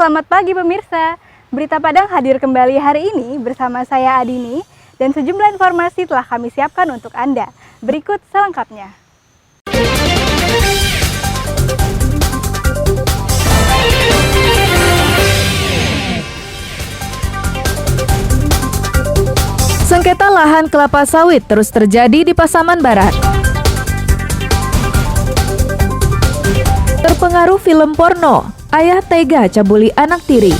selamat pagi pemirsa. Berita Padang hadir kembali hari ini bersama saya Adini dan sejumlah informasi telah kami siapkan untuk Anda. Berikut selengkapnya. Sengketa lahan kelapa sawit terus terjadi di Pasaman Barat. Terpengaruh film porno, ayah tega cabuli anak tiri.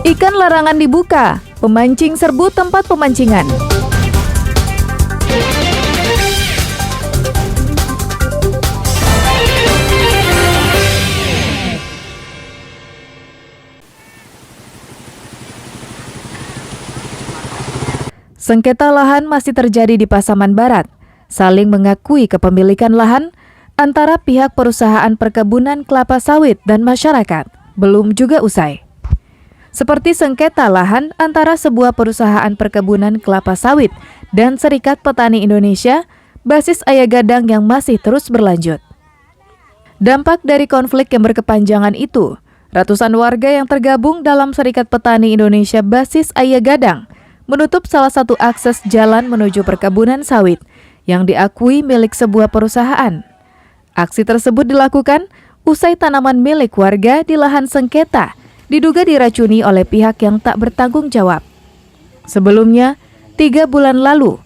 Ikan larangan dibuka, pemancing serbu tempat pemancingan. Sengketa lahan masih terjadi di Pasaman Barat. Saling mengakui kepemilikan lahan antara pihak perusahaan perkebunan kelapa sawit dan masyarakat belum juga usai. Seperti sengketa lahan antara sebuah perusahaan perkebunan kelapa sawit dan Serikat Petani Indonesia basis Ayah Gadang yang masih terus berlanjut. Dampak dari konflik yang berkepanjangan itu, ratusan warga yang tergabung dalam Serikat Petani Indonesia basis Ayah Gadang menutup salah satu akses jalan menuju perkebunan sawit yang diakui milik sebuah perusahaan. Aksi tersebut dilakukan usai tanaman milik warga di lahan sengketa diduga diracuni oleh pihak yang tak bertanggung jawab. Sebelumnya, 3 bulan lalu,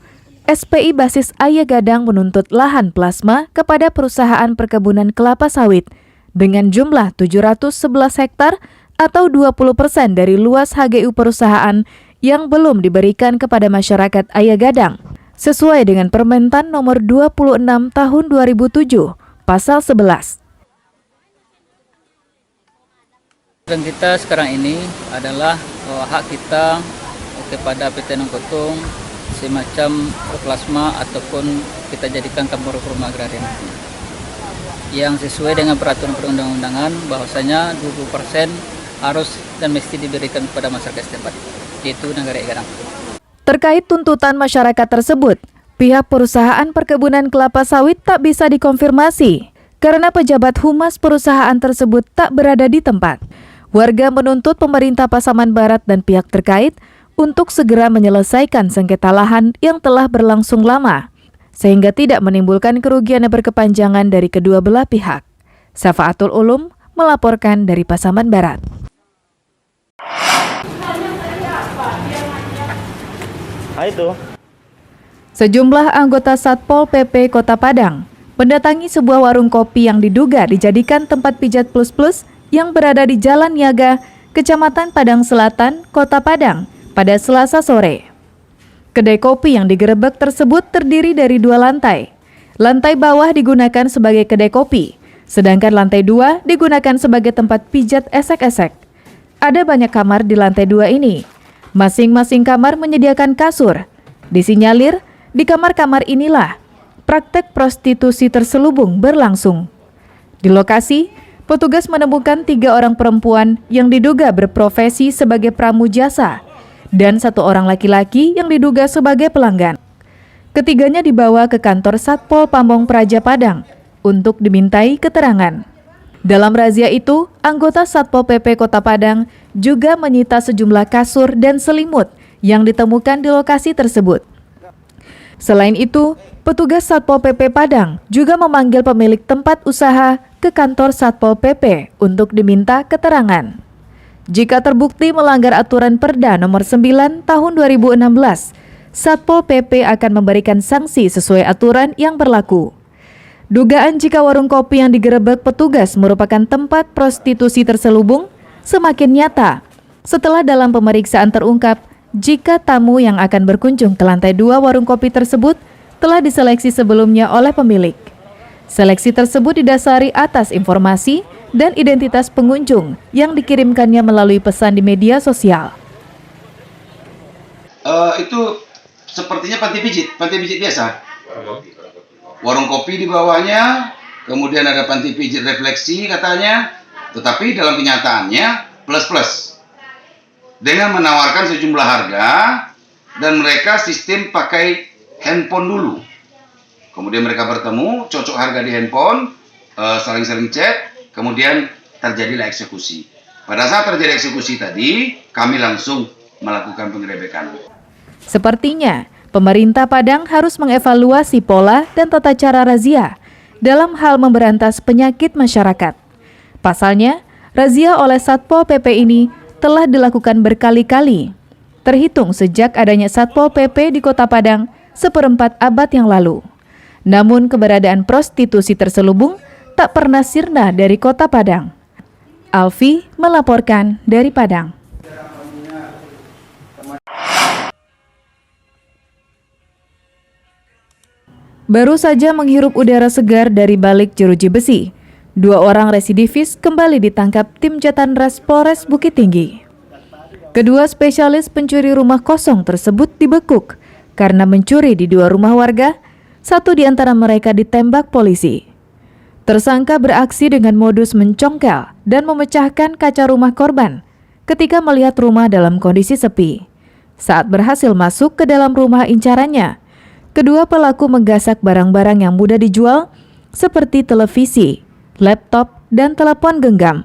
SPI basis Ayah Gadang menuntut lahan plasma kepada perusahaan perkebunan kelapa sawit dengan jumlah 711 hektar atau 20% dari luas HGU perusahaan yang belum diberikan kepada masyarakat Ayah Gadang, sesuai dengan Permentan nomor 26 tahun 2007, pasal 11. Dan kita sekarang ini adalah hak kita kepada PT Nongkotung semacam plasma ataupun kita jadikan kampung reforma agraria yang sesuai dengan peraturan perundang-undangan bahwasanya 20% harus dan mesti diberikan kepada masyarakat setempat, yaitu negara Gadang. Terkait tuntutan masyarakat tersebut, pihak perusahaan perkebunan kelapa sawit tak bisa dikonfirmasi karena pejabat humas perusahaan tersebut tak berada di tempat. Warga menuntut pemerintah Pasaman Barat dan pihak terkait untuk segera menyelesaikan sengketa lahan yang telah berlangsung lama, sehingga tidak menimbulkan kerugian yang berkepanjangan dari kedua belah pihak. Syafaatul Ulum melaporkan dari Pasaman Barat. Sejumlah anggota Satpol PP Kota Padang mendatangi sebuah warung kopi yang diduga dijadikan tempat pijat plus-plus yang berada di Jalan Niaga, Kecamatan Padang Selatan, Kota Padang, pada Selasa sore. Kedai kopi yang digerebek tersebut terdiri dari 2 lantai. Lantai bawah digunakan sebagai kedai kopi, sedangkan lantai 2 digunakan sebagai tempat pijat esek-esek. Ada banyak kamar di lantai 2 ini. Masing-masing kamar menyediakan kasur. Disinyalir, di kamar-kamar inilah praktek prostitusi terselubung berlangsung. Di lokasi, petugas menemukan 3 orang perempuan yang diduga berprofesi sebagai pramujasa dan 1 orang laki-laki yang diduga sebagai pelanggan. Ketiganya dibawa ke kantor Satpol Pamong Praja Padang untuk dimintai keterangan. Dalam razia itu, anggota Satpol PP Kota Padang juga menyita sejumlah kasur dan selimut yang ditemukan di lokasi tersebut. Selain itu, petugas Satpol PP Padang juga memanggil pemilik tempat usaha ke kantor Satpol PP untuk diminta keterangan. Jika terbukti melanggar aturan Perda nomor 9 tahun 2016, Satpol PP akan memberikan sanksi sesuai aturan yang berlaku. Dugaan jika warung kopi yang digerebek petugas merupakan tempat prostitusi terselubung semakin nyata setelah dalam pemeriksaan terungkap jika tamu yang akan berkunjung ke lantai 2 warung kopi tersebut telah diseleksi sebelumnya oleh pemilik. Seleksi tersebut didasari atas informasi dan identitas pengunjung yang dikirimkannya melalui pesan di media sosial. Itu sepertinya panti pijit biasa. Warung kopi di bawahnya, kemudian ada panti pijit refleksi katanya, tetapi dalam kenyataannya plus-plus. Dengan menawarkan sejumlah harga dan mereka sistem pakai handphone dulu. Kemudian mereka bertemu, cocok harga di handphone, saling-saling chat, kemudian terjadilah eksekusi. Pada saat terjadi eksekusi tadi, kami langsung melakukan penggerebekan. Sepertinya, pemerintah Padang harus mengevaluasi pola dan tata cara razia dalam hal memberantas penyakit masyarakat. Pasalnya, razia oleh Satpol PP ini telah dilakukan berkali-kali, terhitung sejak adanya Satpol PP di Kota Padang seperempat abad yang lalu. Namun keberadaan prostitusi terselubung tak pernah sirna dari Kota Padang. Alfi melaporkan dari Padang. Baru saja menghirup udara segar dari balik jeruji besi, 2 orang residivis kembali ditangkap tim Jatanras Polres Bukit Tinggi. Kedua spesialis pencuri rumah kosong tersebut dibekuk karena mencuri di 2 rumah warga, 1 di antara mereka ditembak polisi. Tersangka beraksi dengan modus mencongkel dan memecahkan kaca rumah korban ketika melihat rumah dalam kondisi sepi. Saat berhasil masuk ke dalam rumah incarannya, kedua pelaku menggasak barang-barang yang mudah dijual seperti televisi, laptop, dan telepon genggam.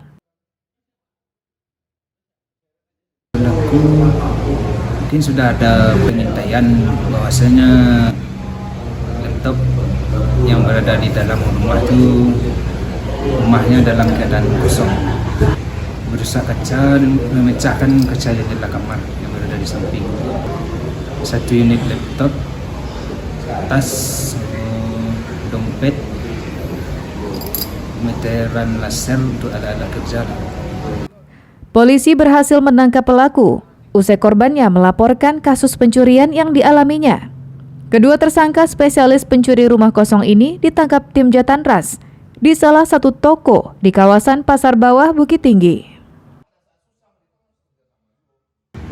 Pelaku mungkin sudah ada pengintaian bahwasanya laptop yang berada di dalam rumah itu rumahnya dalam keadaan kosong, berusaha kaca dan memecahkan kaca yang adalah kamar yang berada di samping. 1 unit laptop, tas, dompet, meteran laser untuk alat-alat kerja. Polisi berhasil menangkap pelaku usai korbannya melaporkan kasus pencurian yang dialaminya. Kedua tersangka spesialis pencuri rumah kosong ini ditangkap tim Jatanras di salah satu toko di kawasan Pasar Bawah Bukit Tinggi.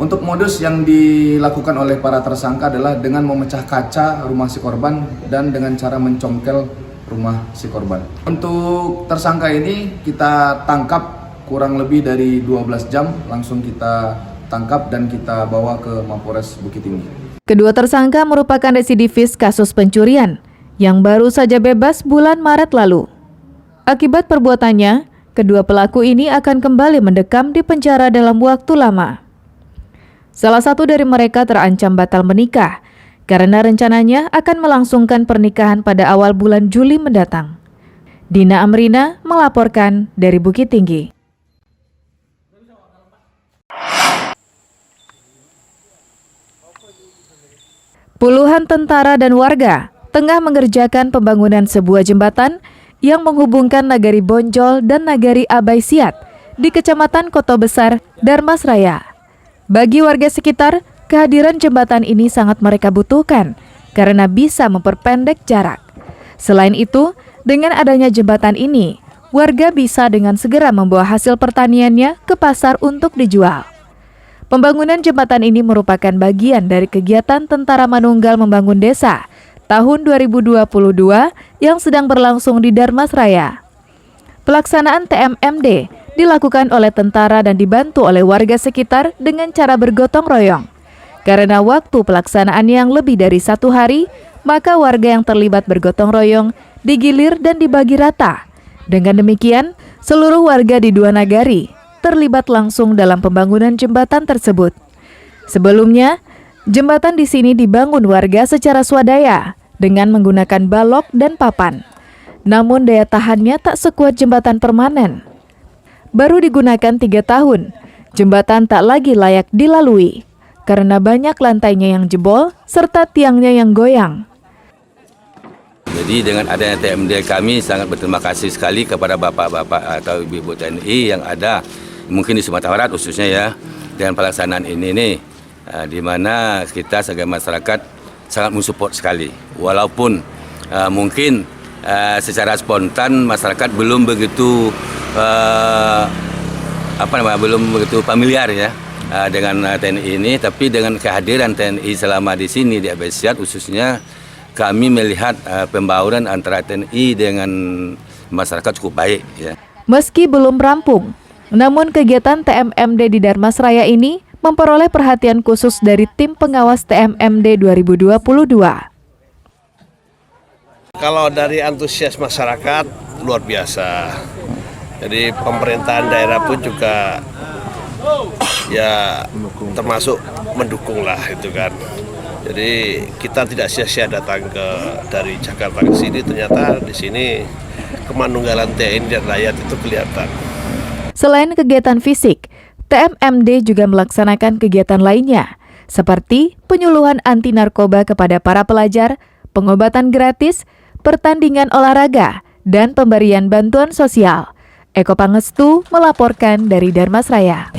Untuk modus yang dilakukan oleh para tersangka adalah dengan memecah kaca rumah si korban dan dengan cara mencongkel rumah si korban. Untuk tersangka ini kita tangkap kurang lebih dari 12 jam, langsung kita tangkap dan kita bawa ke Mapolres Bukit Tinggi. Kedua tersangka merupakan residivis kasus pencurian yang baru saja bebas bulan Maret lalu. Akibat perbuatannya, kedua pelaku ini akan kembali mendekam di penjara dalam waktu lama. Salah satu dari mereka terancam batal menikah karena rencananya akan melangsungkan pernikahan pada awal bulan Juli mendatang. Dina Amrina melaporkan dari Bukit Tinggi. Puluhan tentara dan warga tengah mengerjakan pembangunan sebuah jembatan yang menghubungkan Nagari Bonjol dan Nagari Abaisiat di Kecamatan Kota Besar, Darmasraya. Bagi warga sekitar, kehadiran jembatan ini sangat mereka butuhkan karena bisa memperpendek jarak. Selain itu, dengan adanya jembatan ini, warga bisa dengan segera membawa hasil pertaniannya ke pasar untuk dijual. Pembangunan jembatan ini merupakan bagian dari kegiatan Tentara Manunggal Membangun Desa tahun 2022 yang sedang berlangsung di Darmasraya. Pelaksanaan TMMD dilakukan oleh tentara dan dibantu oleh warga sekitar dengan cara bergotong royong. Karena waktu pelaksanaan yang lebih dari 1 hari, maka warga yang terlibat bergotong royong digilir dan dibagi rata. Dengan demikian, seluruh warga di 2 nagari terlibat langsung dalam pembangunan jembatan tersebut. Sebelumnya, jembatan di sini dibangun warga secara swadaya dengan menggunakan balok dan papan. Namun daya tahannya tak sekuat jembatan permanen. Baru digunakan 3 tahun, jembatan tak lagi layak dilalui karena banyak lantainya yang jebol serta tiangnya yang goyang. Jadi dengan adanya TMD kami sangat berterima kasih sekali kepada bapak-bapak atau ibu-ibu TNI yang ada mungkin di Sumatera Barat khususnya ya, dengan pelaksanaan ini nih, di mana kita sebagai masyarakat sangat mensupport sekali. Walaupun mungkin secara spontan masyarakat belum begitu belum begitu familiar ya dengan TNI ini, tapi dengan kehadiran TNI selama di sini di Abaisiat khususnya, kami melihat pembauran antara TNI dengan masyarakat cukup baik ya. Meski belum rampung, namun kegiatan TMMD di Darmasraya ini memperoleh perhatian khusus dari tim pengawas TMMD 2022. Kalau dari antusias masyarakat luar biasa. Jadi pemerintahan daerah pun juga ya termasuk mendukung lah itu kan. Jadi kita tidak sia-sia datang dari Jakarta ke sini, ternyata di sini kemanunggalan TNI dan rakyat itu kelihatan. Selain kegiatan fisik, TMMD juga melaksanakan kegiatan lainnya, seperti penyuluhan anti narkoba kepada para pelajar, pengobatan gratis, pertandingan olahraga, dan pemberian bantuan sosial. Eko Pangestu melaporkan dari Darmasraya.